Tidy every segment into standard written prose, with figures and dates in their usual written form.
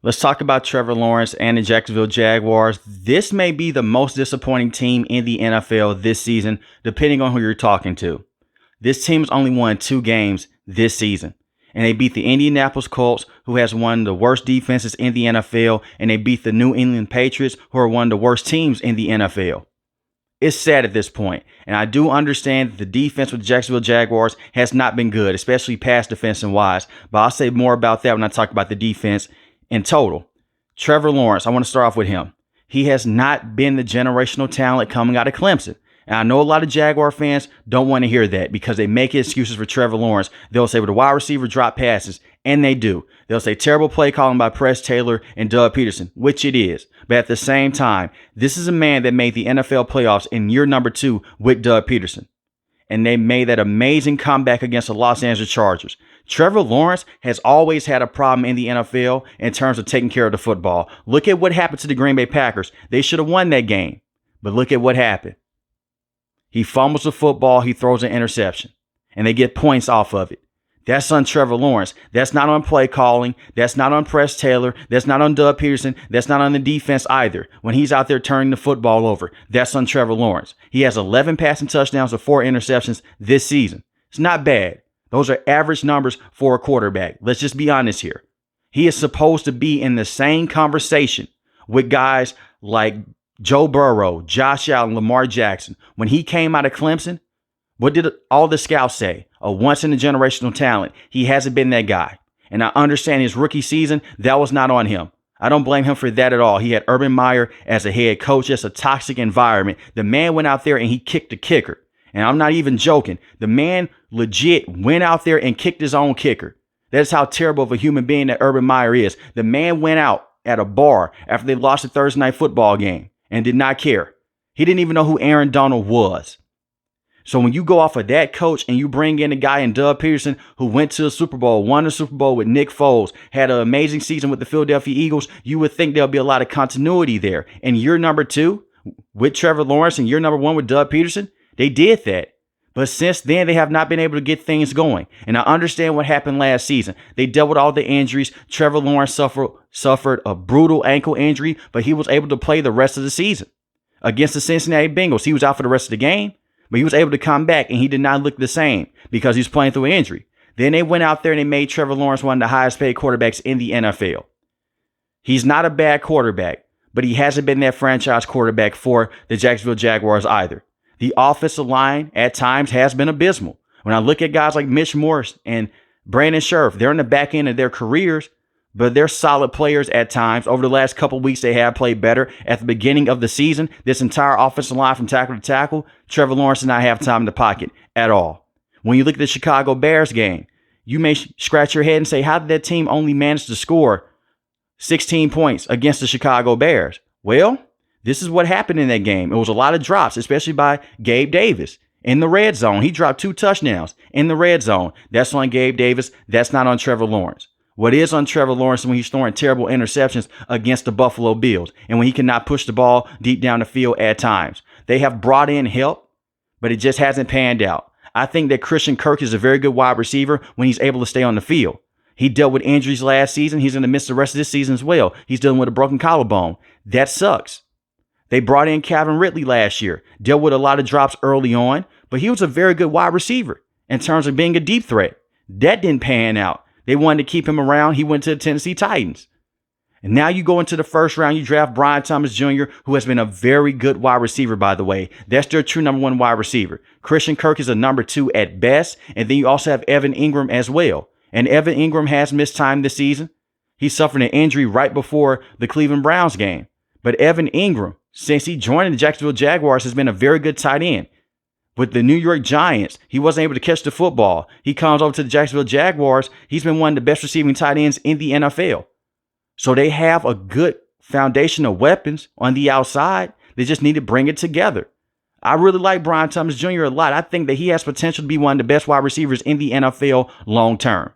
Let's talk about Trevor Lawrence and the Jacksonville Jaguars. This may be the most disappointing team in the NFL this season, depending on who you're talking to. This team's only won 2 games this season, and they beat the Indianapolis Colts, who has one of the worst defenses in the NFL, and they beat the New England Patriots, who are one of the worst teams in the NFL. It's sad at this point, and I do understand that the defense with the Jacksonville Jaguars has not been good, especially pass defense and wise, but I'll say more about that when I talk about the defense in total. Trevor Lawrence, I want to start off with him. He has not been the generational talent coming out of Clemson. And I know a lot of Jaguar fans don't want to hear that because they make excuses for Trevor Lawrence. They'll say, well, the wide receiver dropped passes, and they do. They'll say terrible play calling by Press Taylor and Doug Pederson, which it is. But at the same time, this is a man that made the NFL playoffs in year number 2 with Doug Pederson. And they made that amazing comeback against the Los Angeles Chargers. Trevor Lawrence has always had a problem in the NFL in terms of taking care of the football. Look at what happened to the Green Bay Packers. They should have won that game. But look at what happened. He fumbles the football, he throws an interception, and they get points off of it. That's on Trevor Lawrence. That's not on play calling. That's not on Press Taylor. That's not on Doug Pederson. That's not on the defense either. When he's out there turning the football over, that's on Trevor Lawrence. He has 11 passing touchdowns and 4 interceptions this season. It's not bad. Those are average numbers for a quarterback. Let's just be honest here. He is supposed to be in the same conversation with guys like Joe Burrow, Josh Allen, Lamar Jackson. When he came out of Clemson, what did all the scouts say? A once-in-a-generational talent. He hasn't been that guy. And I understand his rookie season, that was not on him. I don't blame him for that at all. He had Urban Meyer as a head coach. It's a toxic environment. The man went out there and he kicked the kicker. And I'm not even joking. The man legit went out there and kicked his own kicker. That's how terrible of a human being that Urban Meyer is. The man went out at a bar after they lost a Thursday night football game and did not care. He didn't even know who Aaron Donald was. So when you go off of that coach and you bring in a guy in Doug Pederson who went to the Super Bowl, won the Super Bowl with Nick Foles, had an amazing season with the Philadelphia Eagles, you would think there'll be a lot of continuity there. And year number 2 with Trevor Lawrence and year number 1 with Doug Pederson, they did that. But since then, they have not been able to get things going. And I understand what happened last season. They dealt with all the injuries. Trevor Lawrence suffered a brutal ankle injury, but he was able to play the rest of the season. Against the Cincinnati Bengals, he was out for the rest of the game, but he was able to come back, and he did not look the same because he was playing through an injury. Then they went out there and they made Trevor Lawrence one of the highest paid quarterbacks in the NFL. He's not a bad quarterback, but he hasn't been that franchise quarterback for the Jacksonville Jaguars either. The offensive line at times has been abysmal. When I look at guys like Mitch Morse and Brandon Scherf, they're in the back end of their careers, but they're solid players at times. Over the last couple of weeks, they have played better. At the beginning of the season, this entire offensive line from tackle to tackle, Trevor Lawrence did not have time in the pocket at all. When you look at the Chicago Bears game, you may scratch your head and say, how did that team only manage to score 16 points against the Chicago Bears? Well, this is what happened in that game. It was a lot of drops, especially by Gabe Davis in the red zone. He dropped 2 touchdowns in the red zone. That's on Gabe Davis. That's not on Trevor Lawrence. What is on Trevor Lawrence is when he's throwing terrible interceptions against the Buffalo Bills and when he cannot push the ball deep down the field at times. They have brought in help, but it just hasn't panned out. I think that Christian Kirk is a very good wide receiver when he's able to stay on the field. He dealt with injuries last season. He's going to miss the rest of this season as well. He's dealing with a broken collarbone. That sucks. They brought in Calvin Ridley last year, dealt with a lot of drops early on, but he was a very good wide receiver in terms of being a deep threat. That didn't pan out. They wanted to keep him around. He went to the Tennessee Titans. And now you go into the first round, you draft Brian Thomas Jr., who has been a very good wide receiver, by the way. That's their true number 1 wide receiver. Christian Kirk is a number 2 at best. And then you also have Evan Ingram as well. And Evan Ingram has missed time this season. He suffered an injury right before the Cleveland Browns game. But Evan Ingram, since he joined the Jacksonville Jaguars, has been a very good tight end. With the New York Giants, he wasn't able to catch the football. He comes over to the Jacksonville Jaguars. He's been one of the best receiving tight ends in the NFL. So they have a good foundation of weapons on the outside. They just need to bring it together. I really like Brian Thomas Jr. a lot. I think that he has potential to be one of the best wide receivers in the NFL long term.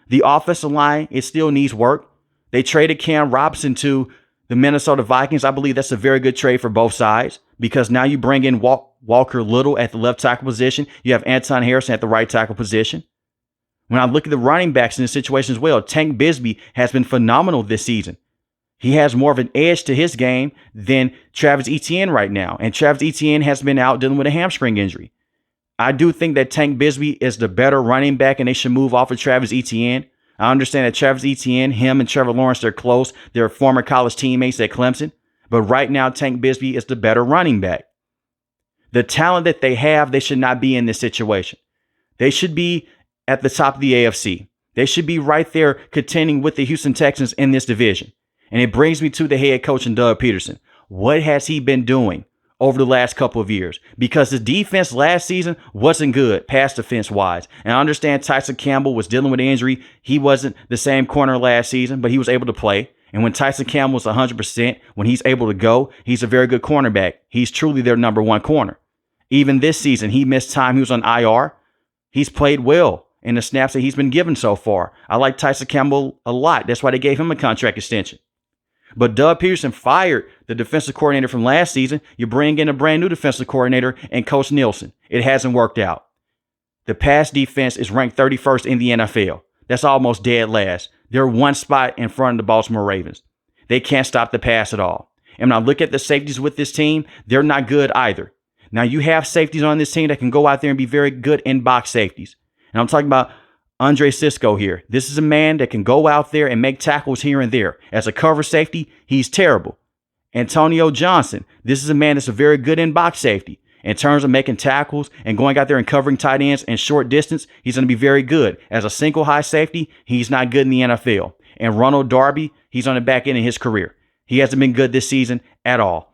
The offensive line, it still needs work. They traded Cam Robinson to the Minnesota Vikings. I believe that's a very good trade for both sides because now you bring in Walker Little at the left tackle position. You have Anton Harrison at the right tackle position. When I look at the running backs in this situation as well, Tank Bigsby has been phenomenal this season. He has more of an edge to his game than Travis Etienne right now. And Travis Etienne has been out dealing with a hamstring injury. I do think that Tank Bigsby is the better running back and they should move off of Travis Etienne. I understand that Travis Etienne, him and Trevor Lawrence, they're close. They're former college teammates at Clemson. But right now, Tank Bigsby is the better running back. The talent that they have, they should not be in this situation. They should be at the top of the AFC. They should be right there contending with the Houston Texans in this division. And it brings me to the head coach and Doug Pederson. What has he been doing over the last couple of years? Because the defense last season wasn't good, pass defense wise. And I understand Tyson Campbell was dealing with injury. He wasn't the same corner last season, but he was able to play. And when Tyson Campbell was 100%, when he's able to go, he's a very good cornerback. He's truly their number one corner. Even this season, he missed time. He was on IR. He's played well in the snaps that he's been given so far. I like Tyson Campbell a lot. That's why they gave him a contract extension. But Doug Pederson fired the defensive coordinator from last season. You bring in a brand new defensive coordinator and Coach Nielsen. It hasn't worked out. The pass defense is ranked 31st in the NFL. That's almost dead last. They're one spot in front of the Baltimore Ravens. They can't stop the pass at all. And when I look at the safeties with this team, they're not good either. Now, you have safeties on this team that can go out there and be very good in-box safeties. And I'm talking about Andre Cisco here. This is a man that can go out there and make tackles here and there. As a cover safety, he's terrible. Antonio Johnson. This is a man that's a very good in-box safety. In terms of making tackles and going out there and covering tight ends in short distance, he's going to be very good. As a single high safety, he's not good in the NFL. And Ronald Darby, he's on the back end of his career. He hasn't been good this season at all.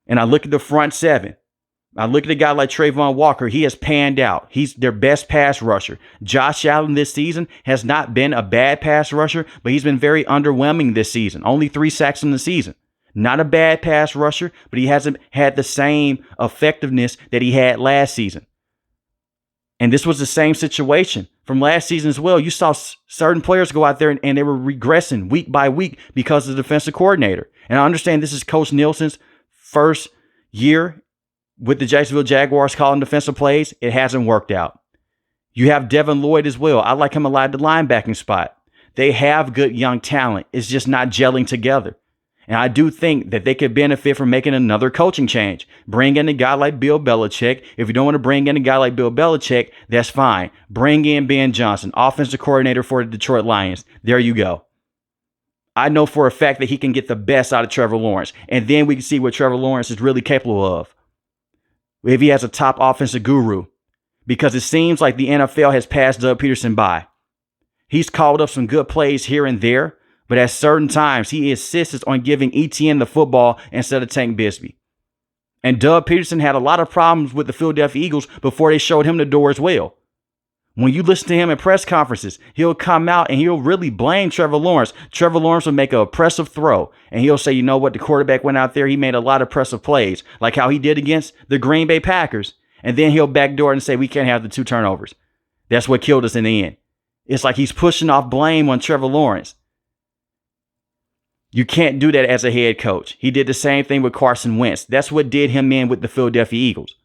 And I look at the front seven. I look at a guy like Trayvon Walker. He has panned out. He's their best pass rusher. Josh Allen this season has not been a bad pass rusher, but he's been very underwhelming this season. Only 3 sacks in the season. Not a bad pass rusher, but he hasn't had the same effectiveness that he had last season. And this was the same situation from last season as well. You saw certain players go out there and they were regressing week by week because of the defensive coordinator. And I understand this is Coach Nielsen's first year with the Jacksonville Jaguars calling defensive plays. It hasn't worked out. You have Devin Lloyd as well. I like him a lot at the linebacking spot. They have good young talent. It's just not gelling together. And I do think that they could benefit from making another coaching change. Bring in a guy like Bill Belichick. If you don't want to bring in a guy like Bill Belichick, that's fine. Bring in Ben Johnson, offensive coordinator for the Detroit Lions. There you go. I know for a fact that he can get the best out of Trevor Lawrence. And then we can see what Trevor Lawrence is really capable of. If he has a top offensive guru. Because it seems like the NFL has passed Doug Pederson by. He's called up some good plays here and there. But at certain times, he insists on giving Etienne the football instead of Tank Bigsby. And Doug Pederson had a lot of problems with the Philadelphia Eagles before they showed him the door as well. When you listen to him in press conferences, he'll come out and he'll really blame Trevor Lawrence. Trevor Lawrence will make an impressive throw. And he'll say, you know what, the quarterback went out there, he made a lot of impressive plays. Like how he did against the Green Bay Packers. And then he'll backdoor and say, we can't have the 2 turnovers. That's what killed us in the end. It's like he's pushing off blame on Trevor Lawrence. You can't do that as a head coach. He did the same thing with Carson Wentz. That's what did him in with the Philadelphia Eagles.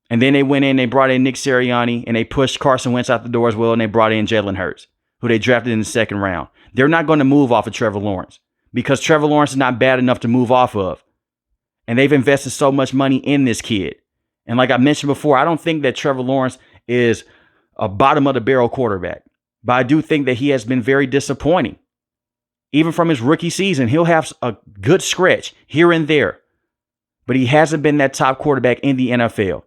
And then they went in, they brought in Nick Sirianni, and they pushed Carson Wentz out the door as well, and they brought in Jalen Hurts, who they drafted in the 2nd round. They're not going to move off of Trevor Lawrence because Trevor Lawrence is not bad enough to move off of. And they've invested so much money in this kid. And like I mentioned before, I don't think that Trevor Lawrence is a bottom-of-the-barrel quarterback. But I do think that he has been very disappointing. Even from his rookie season, he'll have a good stretch here and there. But he hasn't been that top quarterback in the NFL.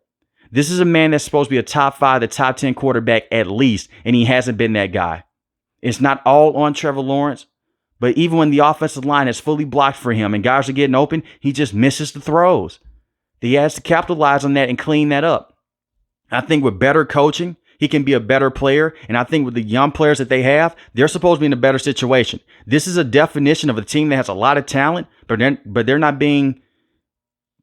This is a man that's supposed to be a top 5 to top 10 quarterback at least, and he hasn't been that guy. It's not all on Trevor Lawrence, but even when the offensive line is fully blocked for him and guys are getting open, he just misses the throws. He has to capitalize on that and clean that up. I think with better coaching, he can be a better player. And I think with the young players that they have, they're supposed to be in a better situation. This is a definition of a team that has a lot of talent, but they're not being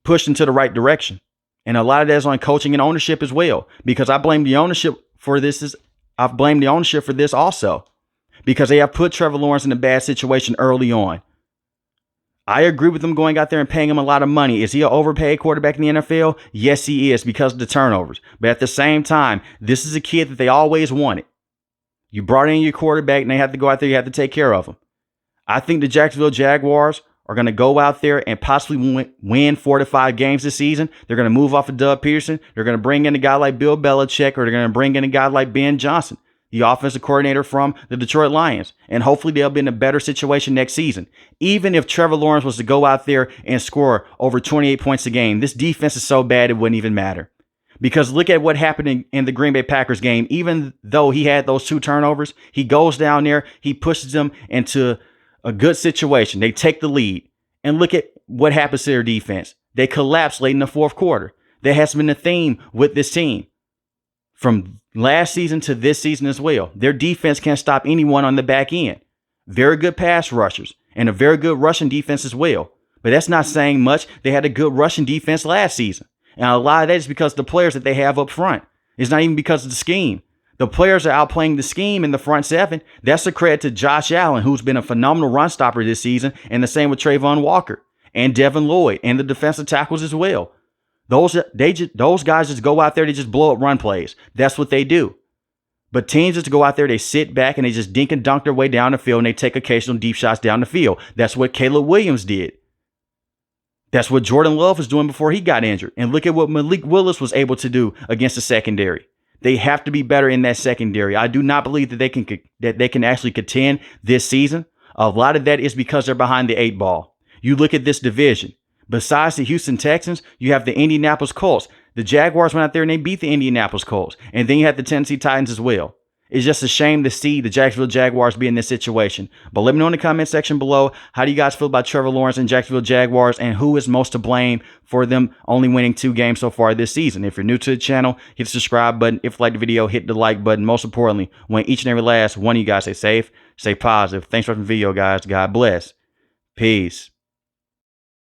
pushed into the right direction. And a lot of that is on coaching and ownership as well. Because I blame the ownership for this. I've blamed the ownership for this also. Because they have put Trevor Lawrence in a bad situation early on. I agree with them going out there and paying him a lot of money. Is he an overpaid quarterback in the NFL? Yes, he is because of the turnovers. But at the same time, this is a kid that they always wanted. You brought in your quarterback and they have to go out there. You have to take care of him. I think the Jacksonville Jaguars are going to go out there and possibly win 4 to 5 games this season. They're going to move off of Doug Pederson. They're going to bring in a guy like Bill Belichick, or they're going to bring in a guy like Ben Johnson, the offensive coordinator from the Detroit Lions. And hopefully they'll be in a better situation next season. Even if Trevor Lawrence was to go out there and score over 28 points a game, this defense is so bad it wouldn't even matter. Because look at what happened in the Green Bay Packers game. Even though he had those 2 turnovers, he goes down there, he pushes them into a good situation. They take the lead. And look at what happens to their defense. They collapse late in the fourth quarter. There has been a theme with this team from last season to this season as well. Their defense can't stop anyone on the back end. Very good pass rushers and a very good rushing defense as well. But that's not saying much. They had a good rushing defense last season. And a lot of that is because of the players that they have up front. It's not even because of the scheme. The players are outplaying the scheme in the front 7. That's a credit to Josh Allen, who's been a phenomenal run stopper this season, and the same with Trayvon Walker and Devin Lloyd and the defensive tackles as well. Those guys just go out there, they just blow up run plays. That's what they do. But teams just go out there, they sit back, and they just dink and dunk their way down the field, and they take occasional deep shots down the field. That's what Caleb Williams did. That's what Jordan Love was doing before he got injured. And look at what Malik Willis was able to do against the secondary. They have to be better in that secondary. I do not believe that they can actually contend this season. A lot of that is because they're behind the 8 ball. You look at this division. Besides the Houston Texans, you have the Indianapolis Colts. The Jaguars went out there and they beat the Indianapolis Colts. And then you have the Tennessee Titans as well. It's just a shame to see the Jacksonville Jaguars be in this situation. But let me know in the comment section below, how do you guys feel about Trevor Lawrence and Jacksonville Jaguars, and who is most to blame for them only winning 2 games so far this season? If you're new to the channel, hit the subscribe button. If you like the video, hit the like button. Most importantly, want each and every last one of you guys stay safe, stay positive. Thanks for watching the video, guys. God bless. Peace.